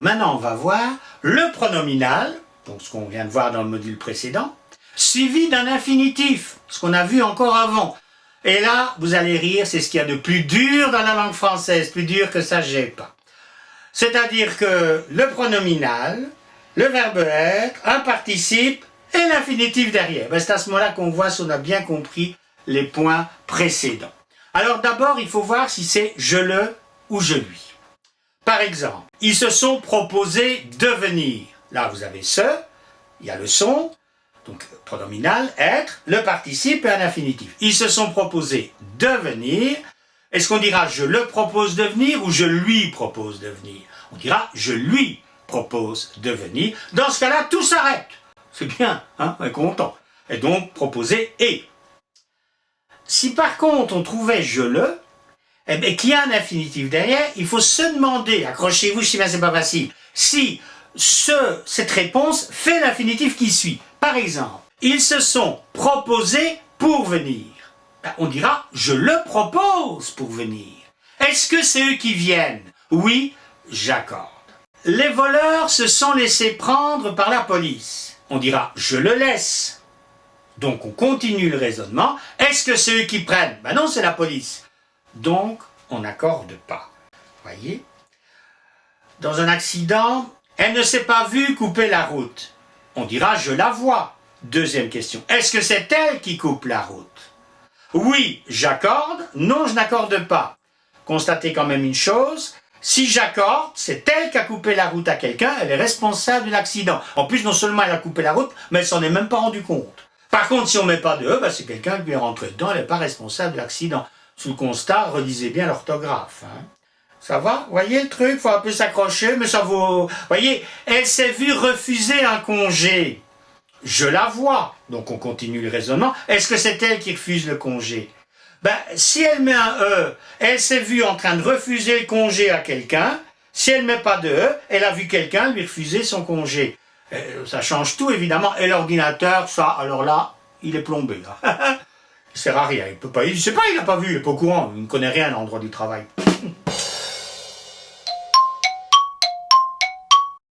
Maintenant, on va voir le pronominal, donc ce qu'on vient de voir dans le module précédent, suivi d'un infinitif, ce qu'on a vu encore avant. Et là, vous allez rire, c'est ce qu'il y a de plus dur dans la langue française, plus dur que ça, j'ai pas. C'est-à-dire que le pronominal, le verbe être, un participe et l'infinitif derrière. C'est à ce moment-là qu'on voit si on a bien compris les points précédents. Alors d'abord, il faut voir si c'est je le ou je lui. Par exemple, ils se sont proposés de venir. Là, vous avez ce, il y a le son, donc pronominal, être, le participe et un infinitif. Ils se sont proposés de venir. Est-ce qu'on dira je le propose de venir ou je lui propose de venir? On dira je lui propose de venir. Dans ce cas-là, tout s'arrête. C'est bien, hein, on est content. Et donc, proposer et. Si par contre on trouvait je le, eh bien, qu'il y a un infinitif derrière, il faut se demander, accrochez-vous, je sais bien c'est pas facile, si cette réponse fait l'infinitif qui suit. Par exemple, ils se sont proposés pour venir. On dira je le propose pour venir. Est-ce que c'est eux qui viennent? Oui, j'accorde. Les voleurs se sont laissés prendre par la police. On dira je le laisse. Donc on continue le raisonnement. Est-ce que c'est eux qui prennent? Ben non, c'est la police. Donc on n'accorde pas. Voyez? Dans un accident, elle ne s'est pas vue couper la route. On dira je la vois. Deuxième question. Est-ce que c'est elle qui coupe la route? Oui, j'accorde. Non, je n'accorde pas. Constatez quand même une chose. Si j'accorde, c'est elle qui a coupé la route à quelqu'un, elle est responsable de l'accident. En plus, non seulement elle a coupé la route, mais elle s'en est même pas rendue compte. Par contre, si on ne met pas de E, c'est quelqu'un qui est rentré dedans, elle n'est pas responsable de l'accident. Sous le constat, relisez bien l'orthographe. Hein. Ça va? Voyez le truc? Il faut un peu s'accrocher, mais ça vaut... Voyez, elle s'est vue refuser un congé. Je la vois. Donc on continue le raisonnement. Est-ce que c'est elle qui refuse le congé? Si elle met un E, elle s'est vue en train de refuser le congé à quelqu'un. Si elle ne met pas de E, elle a vu quelqu'un lui refuser son congé. Ça change tout, évidemment. Et l'ordinateur, ça, alors là, il est plombé. Là. Il ne sert à rien. Il peut pas. Il ne sait pas, il n'a pas vu, il n'est pas au courant. Il ne connaît rien à l'endroit du travail.